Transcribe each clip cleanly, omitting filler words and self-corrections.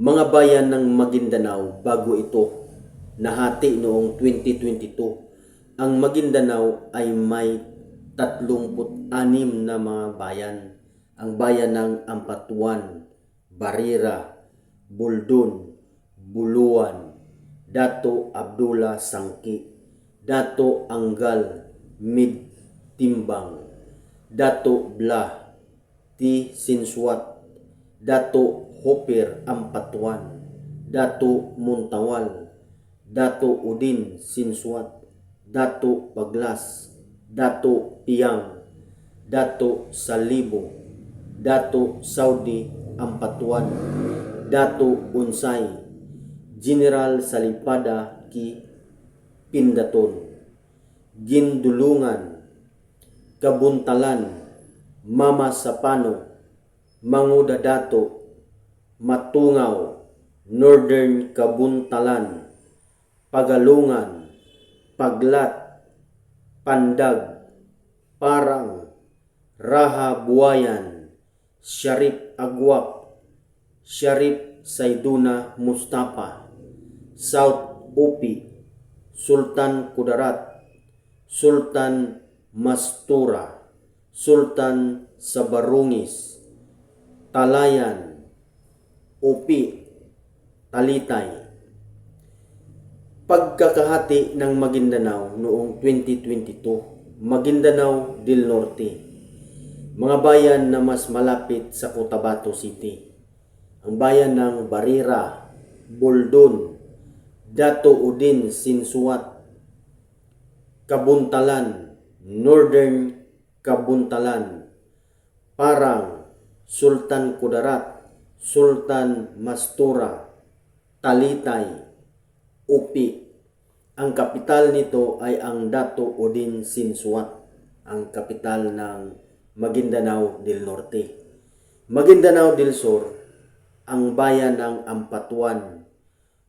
Mga bayan ng Maguindanao bago ito nahati noong 2022. Ang Maguindanao ay may 36 na mga bayan. Ang bayan ng Ampatuan, Barira, Buldun, Buluan, Dato Abdullah Sangki, Dato Anggal Mid Timbang, Dato Blah Ti Sinswat, Dato Hopper Ampatuan, Dato Muntawal, Dato Udin Sinswat, Dato Paglas, Dato Piang, Dato Salibo, Dato Saudi Ampatuan, Dato Unsay, General Salipada Ki Pindaton, Gindulungan, Kabuntalan, Mama Sapano, Mangudadato, Matungaw, Northern Kabuntalan, Pagalungan, Paglat, Pandag, Parang, Raha Buayan, Sharif Agwak, Sharif Saiduna Mustafa, South Upi, Sultan Kudarat, Sultan Mastura, Sultan Sabarungis, Talayan, Upi, Talitay. Pagkakahati ng Maguindanao noong 2022, Maguindanao del Norte, mga bayan na mas malapit sa Cotabato City. Ang bayan ng Barira, Buldun, Dato Udin Sinsuat, Kabuntalan, Northern Kabuntalan, Parang, Sultan Kudarat, Sultan Mastura, Talitay, Upi. Ang kapital nito ay ang Dato Udin Sinsuat, ang kapital ng Maguindanao del Norte. Maguindanao del Sur, ang bayan ng Ampatuan,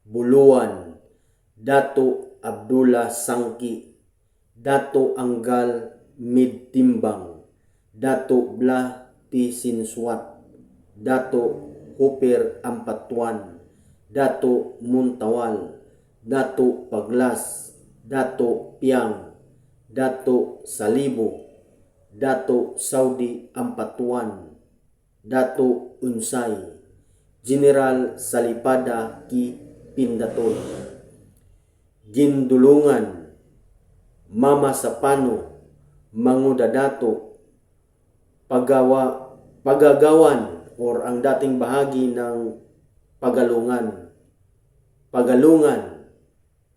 Buluan, Dato Abdullah Sangki, Dato Anggal Mid Timbang, Dato Blah Ti Sinswat, Dato Hopper Ampatuan, Dato Muntawal, Dato Paglas, Dato Piang, Dato Salibo, Dato Saudi Ampatuan, Dato Unsay, General Salipada Ki Pindaton, Gindulungan, Mama Sapano, Mangudadato, Pagagawan or ang dating bahagi ng Pagalungan,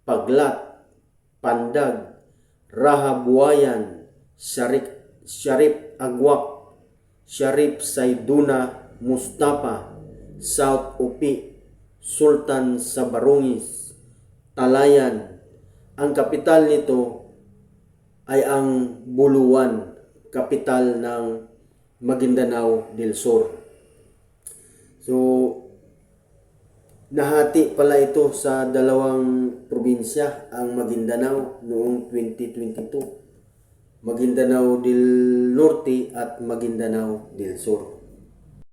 Paglat, Pandag, Rahabuayan, Sharif Agwak, Sharif Saiduna Mustafa, South Upi, Sultan Sabarungis, Talayan. Ang kapital nito ay ang Buluan, kapital ng Maguindanao del Sur. So, nahati pala ito sa dalawang probinsya, ang Maguindanao noong 2022. Maguindanao del Norte at Maguindanao del Sur.